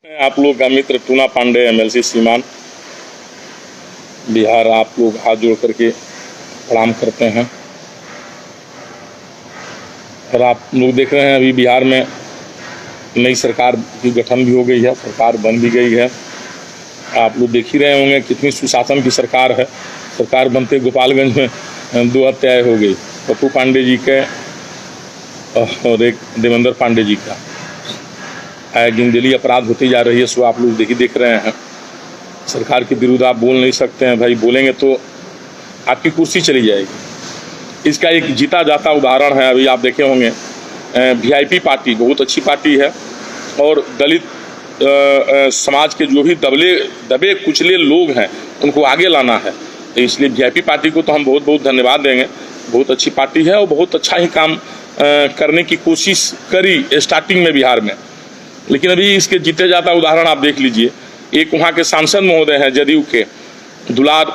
आप लोग का मित्र टूना पांडे एमएलसी सीमान बिहार, आप लोग हाथ जोड़ करके प्रणाम करते हैं। और आप लोग देख रहे हैं अभी बिहार में नई सरकार की गठन भी हो गई है, सरकार बन भी गई है। आप लोग देख ही रहे होंगे कितनी सुशासन की सरकार है। सरकार बनते गोपालगंज में 2 हत्याएं हो गई, पप्पू पांडे जी के और एक देवेंद्र पांडे जी का। गिनजली अपराध होती जा रही है, सो आप लोग देख रहे हैं। सरकार के विरुद्ध आप बोल नहीं सकते हैं भाई, बोलेंगे तो आपकी कुर्सी चली जाएगी। इसका एक जीता जाता उदाहरण है, अभी आप देखे होंगे वीआईपी पार्टी बहुत अच्छी पार्टी है और दलित समाज के जो भी दबे कुचले लोग हैं उनको आगे लाना है। तो इसलिए वीआईपी पार्टी को तो हम बहुत बहुत धन्यवाद देंगे। बहुत अच्छी पार्टी है और बहुत अच्छा ही काम करने की कोशिश करी स्टार्टिंग में बिहार में। लेकिन अभी इसके जीते जाता उदाहरण आप देख लीजिए। एक वहाँ के सांसद महोदय हैं जदयू के, दुलार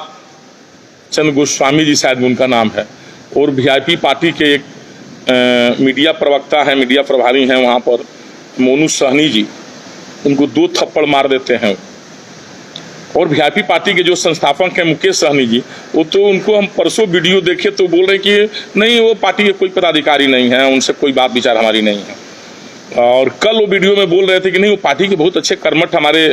चंद गोस्वामी जी शायद उनका नाम है, और वीआईपी पार्टी के एक मीडिया प्रवक्ता हैं, मीडिया प्रभारी हैं वहाँ पर, मोनू सहनी जी, उनको 2 थप्पड़ मार देते हैं। और वीआईपी पार्टी के जो संस्थापक हैं मुकेश सहनी जी, वो तो उनको हम परसों वीडियो देखे तो बोल रहे कि नहीं वो पार्टी के कोई पदाधिकारी नहीं है, उनसे कोई बात विचार हमारी नहीं है। और कल वो वीडियो में बोल रहे थे कि नहीं वो पार्टी के बहुत अच्छे कर्मठ हमारे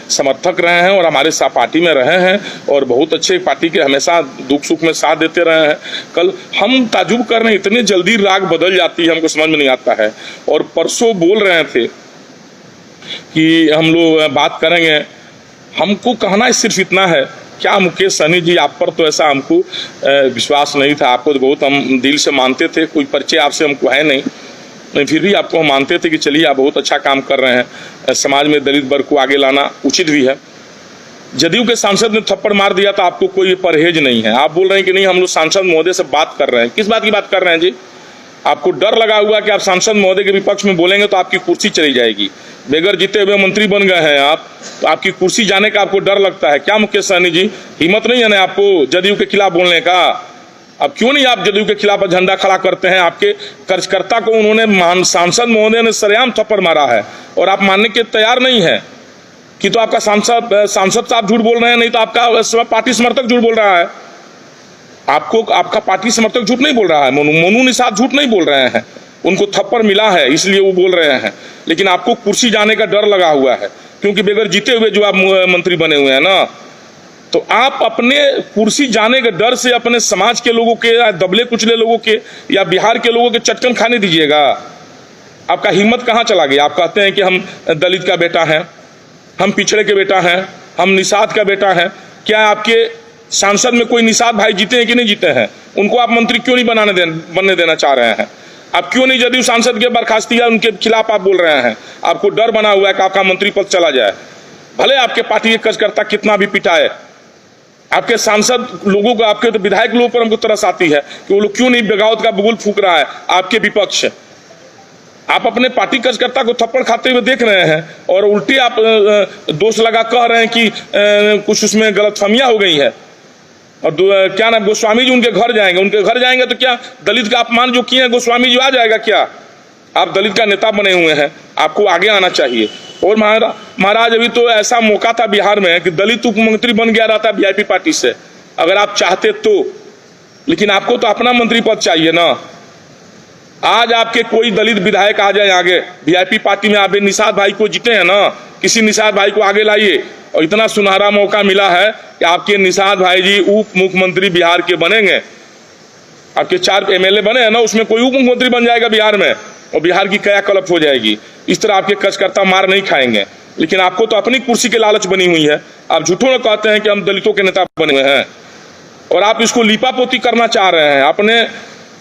समर्थक रहे हैं और हमारे साथ पार्टी में रहे हैं और बहुत अच्छे पार्टी के हमेशा दुख सुख में साथ देते रहे हैं। कल हम ताजुब कर रहे हैं, इतने जल्दी राग बदल जाती है, हमको समझ में नहीं आता है। और परसों बोल रहे थे कि हम लोग बात करेंगे। हमको कहना सिर्फ इतना है, क्या मुकेश सहनी जी आप पर तो ऐसा हमको विश्वास नहीं था, आपको तो बहुत हम दिल से मानते थे, कोई परिचय आपसे हमको है नहीं, फिर भी आपको हम मानते थे कि चलिए आप बहुत अच्छा काम कर रहे हैं, समाज में दलित वर्ग को आगे लाना उचित भी है। जदयू के सांसद ने थप्पड़ मार दिया तो आपको कोई परहेज नहीं है। आप बोल रहे हैं कि नहीं हम लोग सांसद महोदय से बात कर रहे हैं। किस बात की बात कर रहे हैं जी? आपको डर लगा हुआ कि आप सांसद महोदय के विपक्ष में बोलेंगे तो आपकी कुर्सी चली जाएगी। बेगर जीते हुए मंत्री बन गए हैं आप, तो आपकी कुर्सी जाने का आपको डर लगता है क्या मुकेश सहनी जी? हिम्मत नहीं है ना आपको जदयू के खिलाफ बोलने का? अब क्यों नहीं आप जदयू के खिलाफ झंडा खड़ा करते हैं? आपके कार्यकर्ता को उन्होंने सांसद महोदय ने सरेआम थप्पड़ मारा है और आप मानने के तैयार नहीं है कि तो आपका सांसद साहब झूठ बोल रहे हैं, नहीं तो आपका पार्टी समर्थक झूठ बोल रहा है। आपका पार्टी समर्थक झूठ नहीं बोल रहा है, मोनू निषाद झूठ नहीं बोल रहे हैं, उनको थप्पड़ मिला है इसलिए वो बोल रहे हैं। लेकिन आपको कुर्सी जाने का डर लगा हुआ है क्योंकि बगैर जीते हुए जो आप मंत्री बने हुए हैं ना, तो आप अपने कुर्सी जाने के डर से अपने समाज के लोगों के या दबले कुचले लोगों के या बिहार के लोगों के चटकन खाने दीजिएगा। आपका हिम्मत कहाँ चला गया? आप कहते हैं कि हम दलित का बेटा हैं, हम पिछड़े के बेटा हैं, हम निषाद का बेटा हैं। क्या आपके सांसद में कोई निषाद भाई जीते हैं कि नहीं जीते हैं? उनको आप मंत्री क्यों नहीं बनने देना चाह रहे हैं? आप क्यों नहीं जदयू सांसद के बर्खास्ती या उनके खिलाफ आप बोल रहे हैं? आपको डर बना हुआ है कि आपका मंत्री पद चला जाए। भले आपके पार्टी के कार्यकर्ता कितना भी पिटाए, आपके सांसद लोगों को, आपके तो विधायक लोगों पर हमको तरस आती है कि वो लोग क्यों नहीं बगावत का बगुल फूंक रहा है आपके विपक्ष। आप अपने पार्टी कार्यकर्ता को थप्पड़ खाते हुए देख रहे हैं और उल्टी आप दोष लगा कह रहे हैं कि कुछ उसमें गलतफहमियां हो गई है। और क्या नाम, गोस्वामी जी उनके घर जाएंगे तो क्या दलित का अपमान जो किए हैं गोस्वामी जी आ जाएगा क्या? आप दलित का नेता बने हुए हैं, आपको आगे आना चाहिए। और महाराज अभी तो ऐसा मौका था बिहार में कि दलित उप मुख्यमंत्री बन गया रहता वीआईपी पार्टी से, अगर आप चाहते तो। लेकिन आपको तो अपना मंत्री पद चाहिए ना। आज आपके कोई दलित विधायक आ जाए आगे वीआईपी पार्टी में, आप निषाद भाई को जीते हैं ना, किसी निषाद भाई को आगे लाइए। और इतना सुनहरा मौका मिला है कि आपके निषाद भाई जी उप मुख्यमंत्री बिहार के बनेंगे। आपके 4 एमएलए बने हैं ना, उसमें कोई उप मुख्यमंत्री बन जाएगा बिहार में और बिहार की कायाकल्प हो जाएगी। इस तरह आपके कार्यकर्ता मार नहीं खाएंगे। लेकिन आपको तो अपनी कुर्सी की लालच बनी हुई है। आप झूठों में कहते हैं कि हम दलितों के नेता बने हुए हैं और आप इसको लीपापोती करना चाह रहे हैं। अपने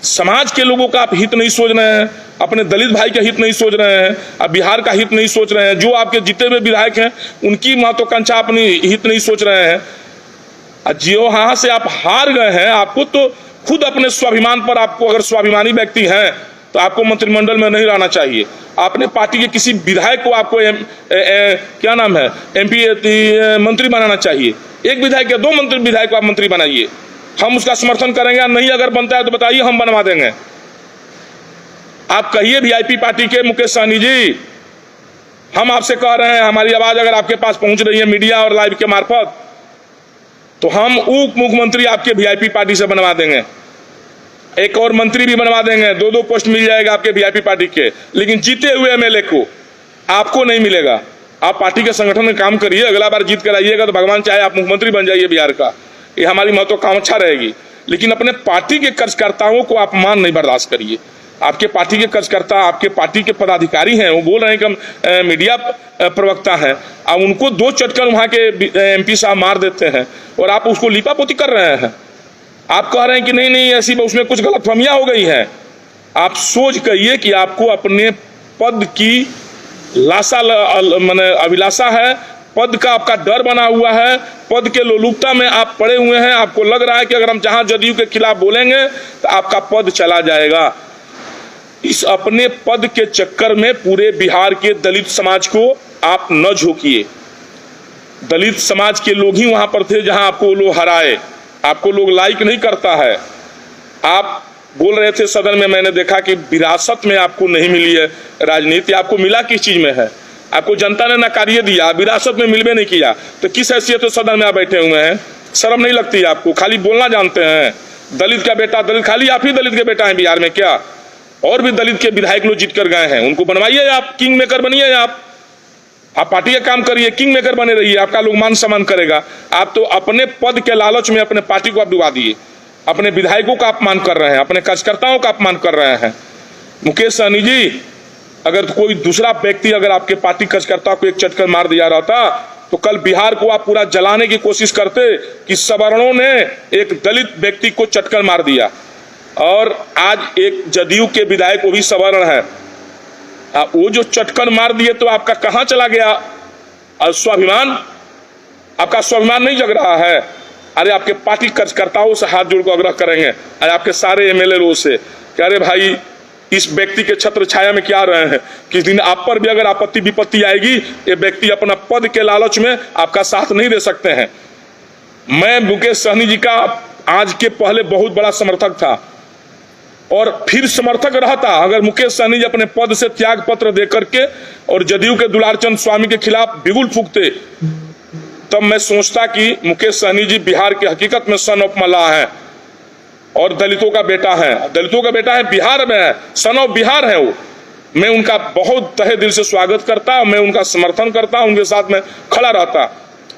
समाज के लोगों का आप हित नहीं सोच रहे हैं, अपने दलित भाई का हित नहीं सोच रहे हैं, आप बिहार का हित नहीं सोच रहे हैं। जो आपके जीते हुए विधायक हैं उनकी महत्वाकांक्षा अपनी हित नहीं सोच रहे हैं। जो यहाँ से आप हार गए हैं, आपको तो खुद अपने स्वाभिमान पर, आपको अगर स्वाभिमानी व्यक्ति हैं तो आपको मंत्रिमंडल में नहीं रहना चाहिए। आपने पार्टी के किसी विधायक को आपको क्या नाम है एमपी मंत्री बनाना चाहिए। एक विधायक या 2 विधायक को आप मंत्री बनाइए, हम उसका समर्थन करेंगे। नहीं अगर बनता है तो बताइए, हम बनवा देंगे। आप कहिए वीआईपी पार्टी के मुकेश सहनी जी, हम आपसे कह रहे हैं, हमारी आवाज अगर आपके पास पहुंच रही है मीडिया और लाइव के मार्फत, तो हम उप मुख्यमंत्री आपके वीआईपी पार्टी से बनवा देंगे, एक और मंत्री भी बनवा देंगे, 2-2 पोस्ट मिल जाएगा आपके वीआईपी पार्टी के। लेकिन जीते हुए एमएलए को आपको नहीं मिलेगा। आप पार्टी के संगठन में काम करिए, अगला बार जीत कर आइएगा तो भगवान चाहे आप मुख्यमंत्री बन जाइए बिहार का, ये हमारी महत्वाकांक्षा रहेगी। लेकिन अपने पार्टी के कार्यकर्ताओं को अपमान नहीं बर्दाश्त करिए। आपके पार्टी के कार्यकर्ता, आपके पार्टी के पदाधिकारी हैं, वो बोल रहे हैं कि हम मीडिया प्रवक्ता हैं, अब उनको 2 चटकन वहाँ के एमपी साहब मार देते हैं और आप उसको लीपापोती कर रहे हैं। आप कह रहे हैं कि नहीं नहीं ऐसी उसमें कुछ गलतफहमियां हो गई है। आप सोच कहिए कि आपको अपने पद की लाशा माने अभिलाषा है, पद का आपका डर बना हुआ है, पद के लोलुपता में आप पड़े हुए हैं। आपको लग रहा है कि अगर हम जहां जदयू के खिलाफ बोलेंगे तो आपका पद चला जाएगा। इस अपने पद के चक्कर में पूरे बिहार के दलित समाज को आप न झोंकिए। दलित समाज के लोग ही वहां पर थे जहां आपको लोग हराए, आपको लोग लाइक नहीं करता है। आप बोल रहे थे सदन में, मैंने देखा कि विरासत में आपको नहीं मिली है राजनीति, आपको मिला किस चीज में है? आपको जनता ने नकारिए दिया, विरासत में मिलवे नहीं किया, तो किस हैसियत से सदन में आप बैठे हुए हैं? शर्म नहीं लगती आपको? खाली बोलना जानते हैं। दलित का बेटा दलित, खाली आप ही दलित के बेटा हैं बिहार में क्या? और भी दलित के विधायक लोग जीत कर गए हैं, उनको बनवाइए, आप किंग मेकर बनिए। आप पार्टी का काम करिए, किंग मेकर बने रहिए, आपका लोग मान सम्मान करेगा। आप तो अपने पद के लालच में अपने पार्टी को आप डुबा दिए, अपने विधायकों का अपमान कर रहे हैं, अपने कार्यकर्ताओं का अपमान कर रहे हैं। मुकेश सहनी जी, अगर कोई दूसरा व्यक्ति अगर आपके पार्टी कार्यकर्ता को एक चटकर मार दिया रहता तो कल बिहार को आप पूरा जलाने की कोशिश करते कि सवर्णों ने एक दलित व्यक्ति को चटकर मार दिया, और आज एक जदयू के विधायक वो भी सवर्ण है, वो जो चटकर मार दिए तो आपका कहां चला गया स्वाभिमान? आपका स्वाभिमान नहीं जग रहा है? अरे आपके पार्टी कार्यकर्ताओं से हाथ जोड़ कर आग्रह करेंगे, अरे आपके सारे एमएलए लोग से कि अरे भाई इस व्यक्ति के छत्र छाया में क्या रहे हैं, किस दिन आप पर भी अगर आपत्ति विपत्ति आएगी, ये व्यक्ति अपना पद के लालच में आपका साथ नहीं दे सकते हैं। मैं मुकेश सहनी जी का आज के पहले बहुत बड़ा समर्थक था और फिर समर्थक रहता अगर मुकेश सहनी जी अपने पद से त्याग पत्र दे करके और जदयू के दुलारचंद स्वामी के खिलाफ बिगुल फूंकते, तब मैं सोचता कि मुकेश सहनी जी बिहार के हकीकत में सन ऑफ मल्लाह है और दलितों का बेटा है। दलितों का बेटा है, बिहार में है, सन ऑफ बिहार है वो। मैं उनका बहुत तहे दिल से स्वागत करता, मैं उनका समर्थन करता, उनके साथ में खड़ा रहता।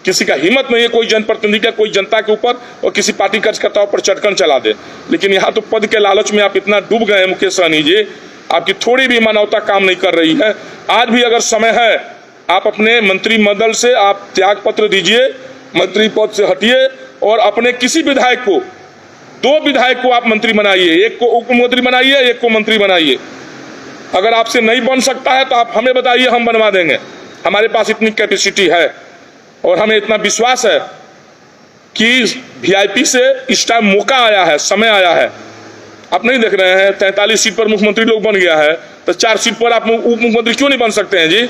किसी का हिम्मत नहीं है कोई जनप्रतिनिधि का कोई जनता के ऊपर और किसी पार्टी कार्यकर्ताओं पर चटकन चला दे। लेकिन यहाँ तो पद के लालच में आप इतना डूब गए हैं मुकेश सहनी जी, आपकी थोड़ी भी मानवता काम नहीं कर रही है। आज भी अगर समय है, आप अपने मंत्रिमंडल से आप त्याग पत्र दीजिए, मंत्री पद से हटिए और अपने किसी विधायक को, 2 विधायक को आप मंत्री बनाइए, एक को उप मुख्यमंत्री बनाइए, एक को मंत्री बनाइए। अगर आपसे नहीं बन सकता है तो आप हमें बताइए, हम बनवा देंगे। हमारे पास इतनी कैपेसिटी है और हमें इतना विश्वास है कि वीआईपी से इस टाइम मौका आया है, समय आया है। आप नहीं देख रहे हैं 43 सीट पर मुख्यमंत्री लोग बन गया है, तो 4 सीट पर आप उप मुख्यमंत्री क्यों नहीं बन सकते हैं जी?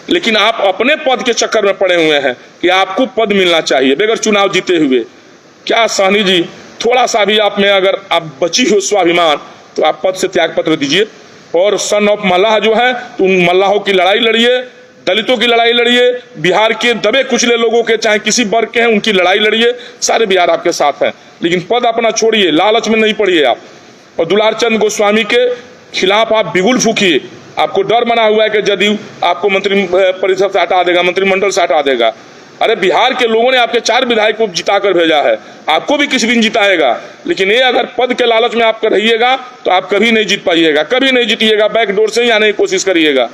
लेकिन आप अपने पद के चक्कर में पड़े हुए हैं कि आपको पद मिलना चाहिए बगैर चुनाव जीते हुए। क्या सहनी जी, थोड़ा सा भी आप में अगर आप बची हो स्वाभिमान तो आप पद से त्याग पत्र दीजिए और सन ऑफ मल्लाह जो है तो उन मल्लाहों की लड़ाई लड़िए, दलितों की लड़ाई लड़िए, बिहार के दबे कुचले लोगों के चाहे किसी वर्ग के हैं उनकी लड़ाई लड़िए। सारे बिहार आपके साथ हैं, लेकिन पद अपना छोड़िए, लालच में नहीं पड़िए आप। और दुलारचंद गोस्वामी के खिलाफ आप बिगुल फूकिए। आपको डर बना हुआ है कि जदयू आपको मंत्री परिषद से हटा देगा, मंत्रिमंडल से हटा देगा। अरे बिहार के लोगों ने आपके 4 विधायक को जिता कर भेजा है, आपको भी किसी दिन जिताएगा। लेकिन ये अगर पद के लालच में आप रहिएगा तो आप कभी नहीं जीत पाइएगा, कभी नहीं जीतिएगा। बैक डोर से ही आने की कोशिश करिएगा।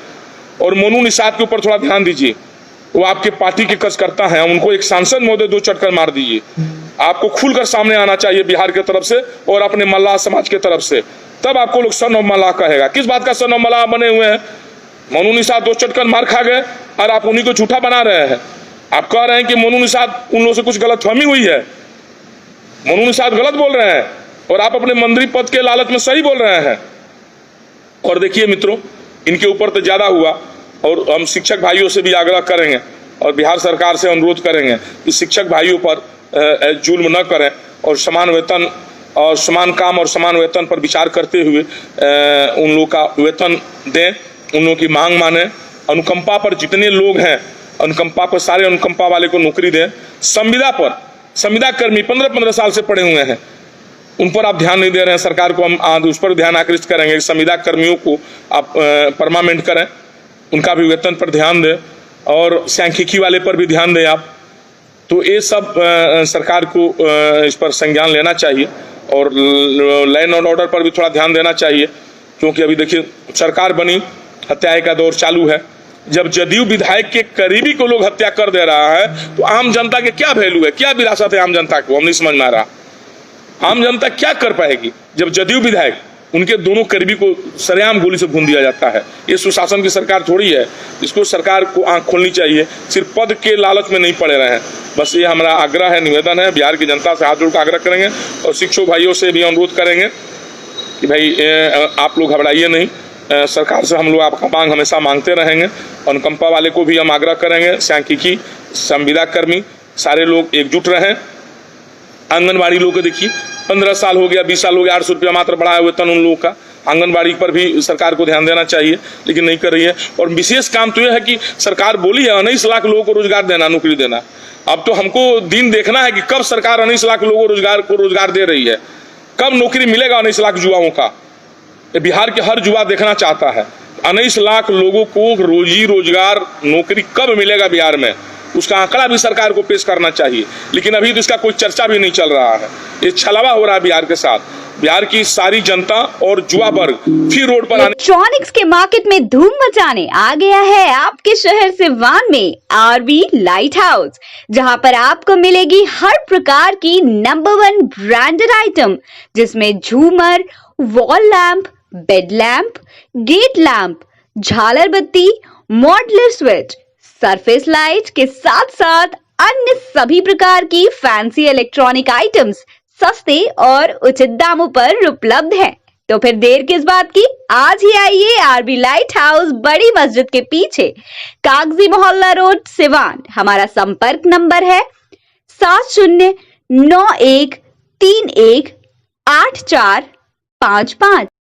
और मोनू निषाद के ऊपर थोड़ा ध्यान दीजिए, वो आपके पार्टी के कार्यकर्ता हैं, उनको एक सांसद महोदय 2 चटकर मार दीजिए। आपको खुलकर सामने आना चाहिए बिहार की तरफ से और अपने मल्लाह समाज की तरफ से, तब आपको लोग सन ऑफ मल्लाह कहेगा। किस बात का सन ऑफ मल्लाह बने हुए हैं? मोनू निषाद 2 चटकर मार खा गए और आप उन्हीं को झूठा बना रहे हैं। आप कह रहे हैं कि मोनू निषाद उन लोगों से कुछ गलतफहमी हुई है, मोनू निषाद गलत बोल रहे हैं और आप अपने मंत्री पद के लालच में सही बोल रहे हैं। और देखिए मित्रों, इनके ऊपर तो ज्यादा हुआ और हम शिक्षक भाइयों से भी आग्रह करेंगे और बिहार सरकार से अनुरोध करेंगे कि शिक्षक भाइयों पर जुल्म न करें और समान वेतन और समान काम और समान वेतन पर विचार करते हुए उन लोगों का वेतन दें, उन लोगों की मांग माने अनुकंपा पर जितने लोग हैं, अनुकंपा पर सारे अनुकंपा वाले को नौकरी दें। संविदा कर्मी 15-15 साल से पड़े हुए हैं, उन पर आप ध्यान नहीं दे रहे हैं। सरकार को हम उस पर ध्यान आकृष्ट करेंगे। संविदा कर्मियों को आप परमानेंट करें, उनका भी वेतन पर ध्यान दें, और सांख्यिकी वाले पर भी ध्यान दें आप। तो ये सब सरकार को इस पर संज्ञान लेना चाहिए, और लैंड एंड ऑर्डर पर भी थोड़ा ध्यान देना चाहिए, क्योंकि अभी देखिए सरकार बनी, हत्याएं का दौर चालू है। जब जदयू विधायक के करीबी को लोग हत्या कर दे रहा है, तो आम जनता के क्या वैल्यू है, क्या विरासत है आम जनता को, हम नहीं समझ में आ रहा। आम जनता क्या कर पाएगी जब जदयू विधायक, उनके दोनों करीबी को सरेआम गोली से भून दिया जाता है। ये सुशासन की सरकार थोड़ी है। इसको सरकार को आंख खोलनी चाहिए, सिर्फ पद के लालच में नहीं पड़े रहे हैं। बस ये हमारा आग्रह है, निवेदन है। बिहार की जनता से हाथ जोड़ कर आग्रह करेंगे, और शिक्षक भाइयों से भी अनुरोध करेंगे कि भाई आप लोग घबराइए नहीं, सरकार से हम लोग आपका मांग हमेशा मांगते रहेंगे। अनुकंपा वाले को भी हम आग्रह करेंगे, सांख्यिकी, संविदा कर्मी, सारे लोग एकजुट रहें। आंगनबाड़ी लोग को देखिए, 15 साल हो गया, 20 साल हो गया, 800 रुपया मात्र बढ़ाया वेतन उन लोगों का। आंगनबाड़ी पर भी सरकार को ध्यान देना चाहिए, लेकिन नहीं कर रही है। और विशेष काम तो यह है कि सरकार बोली है 19 लाख लोगों को रोजगार देना, नौकरी देना। अब तो हमको दिन देखना है कि कब सरकार 19 लाख लोगों को रोजगार दे रही है, कब नौकरी मिलेगा 19 लाख युवाओं का। बिहार के हर युवा देखना चाहता है 19 लाख लोगों को रोजी रोजगार नौकरी कब मिलेगा बिहार में, उसका आंकड़ा भी सरकार को पेश करना चाहिए। लेकिन अभी तो इसका कोई चर्चा भी नहीं चल रहा है। ये छलावा हो रहा है बिहार के साथ। बिहार की सारी जनता और युवा वर्ग फिर रोड पर इलेक्ट्रॉनिक्स के मार्केट में धूम मचाने आ गया है आपके शहर सिवान में आरबी लाइट हाउस, जहां पर आपको मिलेगी हर प्रकार की नंबर 1 ब्रांडेड आइटम, जिसमें झूमर, wall lamp, bed lamp, gate lamp, झालर बत्ती, मॉड्यूलर स्विच, सरफेस लाइट के साथ साथ अन्य सभी प्रकार की फैंसी इलेक्ट्रॉनिक आइटम्स सस्ते और उचित दामों पर उपलब्ध हैं। तो फिर देर किस बात की, आज ही आइए आरबी लाइट हाउस, बड़ी मस्जिद के पीछे, कागजी मोहल्ला रोड, सिवान। हमारा संपर्क नंबर है 7091318455।